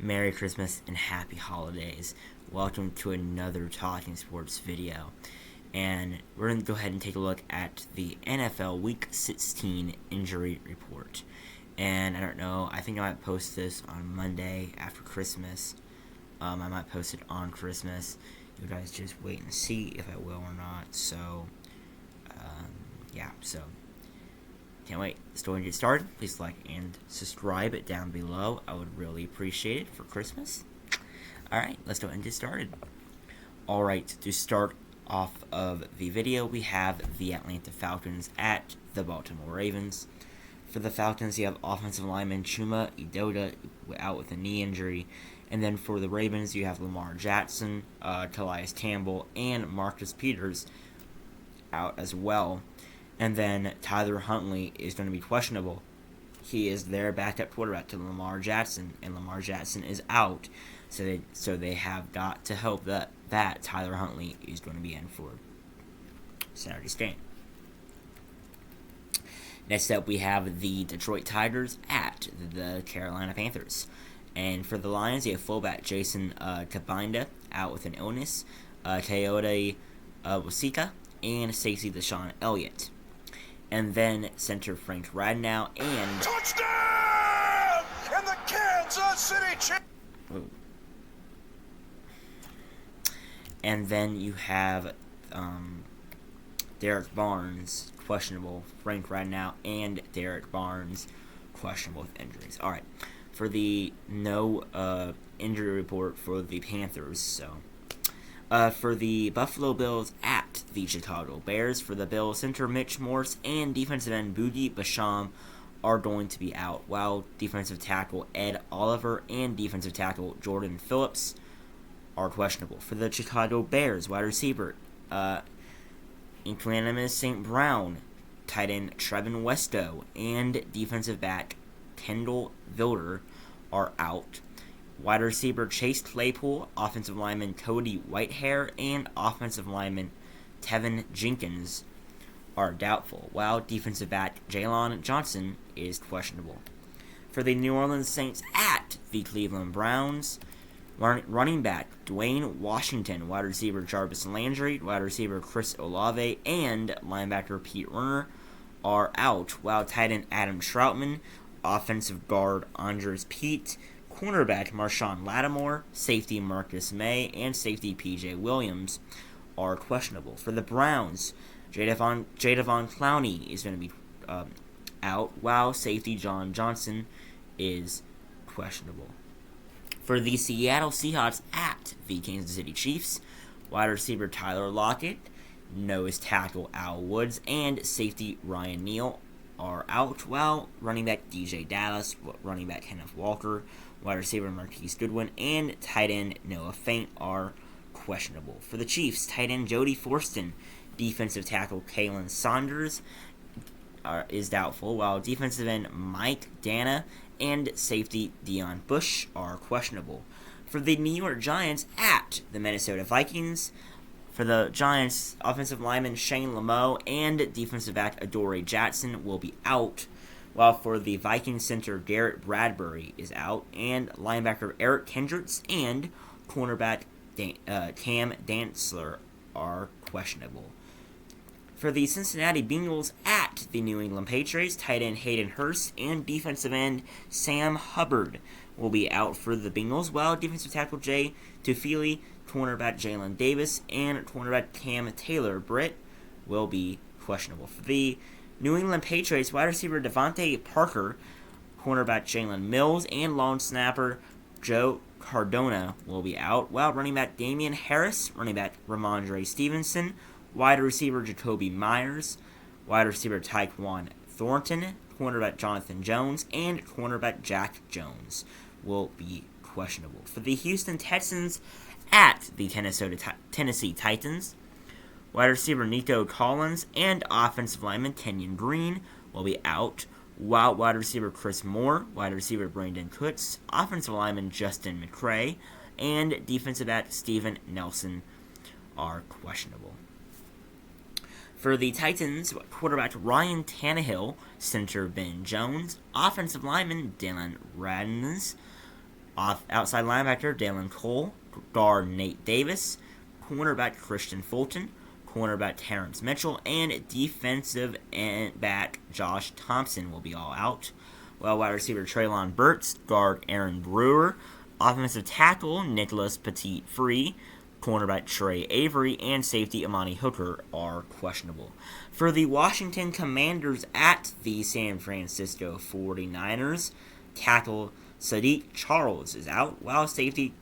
Merry Christmas and Happy Holidays. Welcome to another Talking Sports video. And we're going to go ahead and take a look at the NFL Week 16 injury report. And I don't know, I think I might post this on Monday after Christmas. I might post it on Christmas. You guys just wait and see if I will or not. So, can't wait. Let's go and get started. Please like and subscribe it down below. I would really appreciate it for Christmas. Alright, let's go and get started. Alright, to start off of the video, we have the Atlanta Falcons at the Baltimore Ravens. For the Falcons, you have offensive lineman Chuma Edoga out with a knee injury. And then for the Ravens, you have Lamar Jackson, Calais Campbell, and Marcus Peters out as well. And then Tyler Huntley is going to be questionable. He is their backup quarterback to Lamar Jackson, and Lamar Jackson is out. So they have got to hope that Tyler Huntley is going to be in for Saturday's game. Next up, we have the Detroit Tigers at the Carolina Panthers. And for the Lions, you have fullback Jason Cabinda out with an illness, Coyote Wasika, and safety Deshaun Elliott. And then center Frank Radnow and touchdown in the Kansas City Chiefs. And then you have Derek Barnes questionable, Frank Radnow and Derek Barnes questionable with injuries. All right, for the no injury report for the Panthers. So for the Buffalo Bills at the Chicago Bears, for the Bills, center Mitch Morse and defensive end Boogie Basham are going to be out, while defensive tackle Ed Oliver and defensive tackle Jordan Phillips are questionable. For the Chicago Bears, wide receiver Equanimeous St. Brown, tight end Trevin Westo, and defensive back Kendall Vilder are out. Wide receiver Chase Claypool, offensive lineman Cody Whitehair, and offensive lineman Tevin Jenkins are doubtful, while defensive back Jalen Johnson is questionable. For the New Orleans Saints at the Cleveland Browns, running back Dwayne Washington, wide receiver Jarvis Landry, wide receiver Chris Olave, and linebacker Pete Werner are out, while tight end Adam Troutman, offensive guard Andres Pete, cornerback Marshawn Lattimore, safety Marcus May, and safety P.J. Williams are questionable. For the Browns, Jadeveon Clowney is going to be out, while safety John Johnson is questionable. For the Seattle Seahawks at the Kansas City Chiefs, wide receiver Tyler Lockett, nose tackle Al Woods, and safety Ryan Neal are out, while running back DJ Dallas, running back Kenneth Walker, wide receiver Marquise Goodwin, and tight end Noah Fant are questionable. For the Chiefs, tight end Jody Forston, defensive tackle Kalen Saunders is doubtful, while defensive end Mike Dana and safety Deion Bush are questionable. For the New York Giants at the Minnesota Vikings, for the Giants, offensive lineman Shane Lamo and defensive back Adoree Jackson will be out, while for the Vikings center Garrett Bradbury is out, and linebacker Eric Kendricks and cornerback Cam Dantzler are questionable. For the Cincinnati Bengals at the New England Patriots, tight end Hayden Hurst and defensive end Sam Hubbard will be out for the Bengals, while defensive tackle Jay Tufele, cornerback Jalen Davis, and cornerback Cam Taylor Britt will be questionable. For the New England Patriots, wide receiver Devontae Parker, cornerback Jalen Mills, and long snapper Joe Cardona will be out, while running back Damian Harris, running back Ramondre Stevenson, wide receiver Jacoby Myers, wide receiver Tyquan Thornton, cornerback Jonathan Jones, and cornerback Jack Jones will be questionable. For the Houston Texans at the Tennessee Titans, wide receiver Nico Collins and offensive lineman Kenyon Green will be out, while wide receiver Chris Moore, wide receiver Brandon Cooks, offensive lineman Justin McCray, and defensive back Steven Nelson are questionable. For the Titans, quarterback Ryan Tannehill, center Ben Jones, offensive lineman Dylan Radins, Outside linebacker Dalen Cole, guard Nate Davis, cornerback Christian Fulton, cornerback Terrence Mitchell, and defensive back Josh Thompson will be all out. While wide receiver Treylon Burks, guard Aaron Brewer, offensive tackle Nicholas Petit-Free, cornerback Trey Avery, and safety Amani Hooker are questionable. For the Washington Commanders at the San Francisco 49ers, tackle Sadiq Charles is out, while safety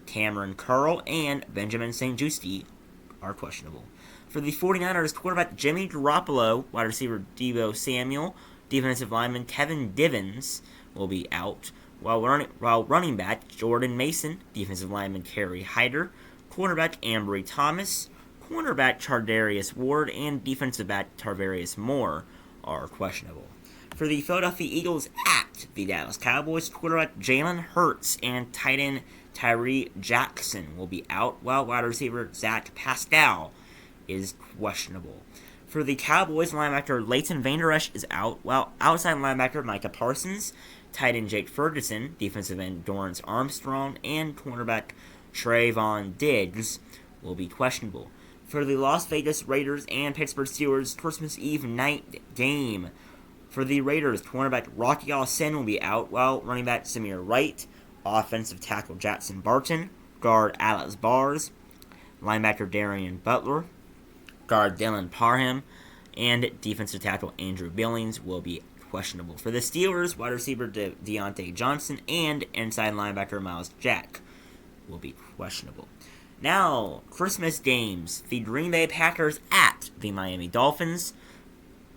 Cameron Curl and Benjamin St-Juste are questionable. For the 49ers, quarterback Jimmy Garoppolo, wide receiver Deebo Samuel, defensive lineman Kevin Divins will be out, while running back Jordan Mason, defensive lineman Kerry Hyder, cornerback Ambry Thomas, cornerback Chardarius Ward, and defensive back Tarvarius Moore are questionable. For the Philadelphia Eagles at the Dallas Cowboys, quarterback Jalen Hurts and tight end Tyree Jackson will be out, while wide receiver Zach Pascal is questionable. For the Cowboys, linebacker Leighton Vander Esch is out, while outside linebacker Micah Parsons, tight end Jake Ferguson, defensive end Dorrance Armstrong, and cornerback Trayvon Diggs will be questionable. For the Las Vegas Raiders and Pittsburgh Steelers Christmas Eve night game, for the Raiders, cornerback Rocky Ya-Sin will be out, while running back Samir Wright, offensive tackle Jackson Barton, guard Alex Bars, linebacker Darian Butler, guard Dylan Parham, and defensive tackle Andrew Billings will be questionable. For the Steelers, wide receiver Deontay Johnson and inside linebacker Miles Jack will be questionable. Now, Christmas games. The Green Bay Packers at the Miami Dolphins.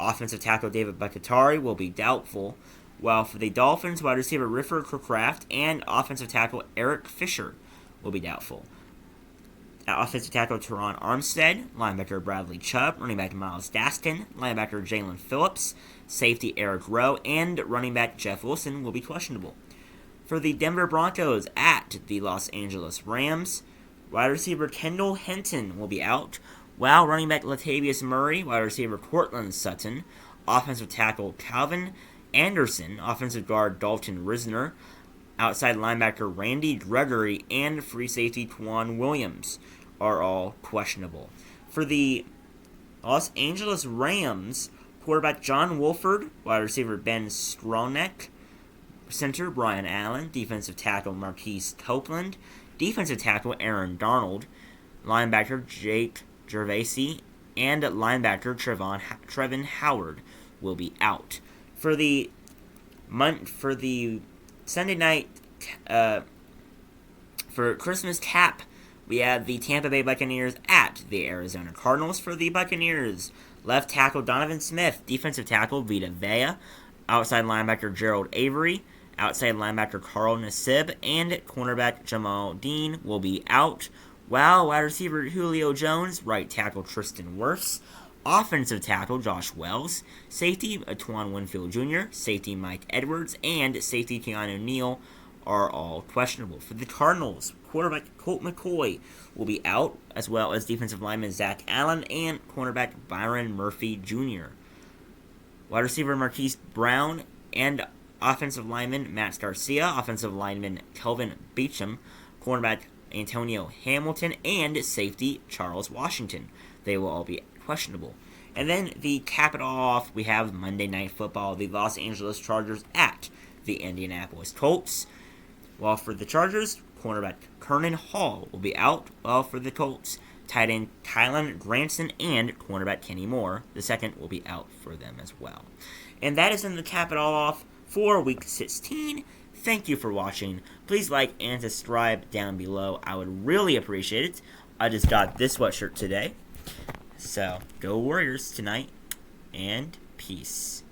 Offensive tackle David Bakhtiari will be doubtful, while for the Dolphins, wide receiver Riffer Cracraft and offensive tackle Eric Fisher will be doubtful. Offensive tackle Teron Armstead, linebacker Bradley Chubb, running back Miles Gaskin, linebacker Jalen Phillips, safety Eric Rowe, and running back Jeff Wilson will be questionable. For the Denver Broncos at the Los Angeles Rams, wide receiver Kendall Hinton will be out, while running back Latavius Murray, wide receiver Courtland Sutton, offensive tackle Calvin Anderson, offensive guard Dalton Risner, outside linebacker Randy Gregory, and free safety Twan Williams are all questionable. For the Los Angeles Rams, quarterback John Wolford, wide receiver Ben Skowronek, center Brian Allen, defensive tackle Marquise Copeland, defensive tackle Aaron Darnold, linebacker Jake Gervasi, and linebacker Trevin Howard will be out. For the Sunday night, for Christmas cap, we have the Tampa Bay Buccaneers at the Arizona Cardinals. For the Buccaneers, left tackle Donovan Smith, defensive tackle Vita Vea, outside linebacker Gerald Avery, outside linebacker Carl Nassib, and cornerback Jamal Dean will be out, while wide receiver Julio Jones, right tackle Tristan Wirfs, offensive tackle Josh Wells, safety Antoine Winfield Jr., safety Mike Edwards, and safety Keanu Neal are all questionable. For the Cardinals, quarterback Colt McCoy will be out, as well as defensive lineman Zach Allen and cornerback Byron Murphy Jr. Wide receiver Marquise Brown and offensive lineman Max Garcia, offensive lineman Kelvin Beachum, cornerback Antonio Hamilton, and safety Charles Washington. They will all be questionable. And then the cap it all off, we have Monday Night Football, the Los Angeles Chargers at the Indianapolis Colts. While for the Chargers, cornerback Kernan Hall will be out, while for the Colts, tight end Kylan Granson and cornerback Kenny Moore, the second, will be out for them as well. And that is in the cap it all off for Week 16. Thank you for watching. Please like and subscribe down below. I would really appreciate it. I just got this sweatshirt today. So, go Warriors tonight, and peace.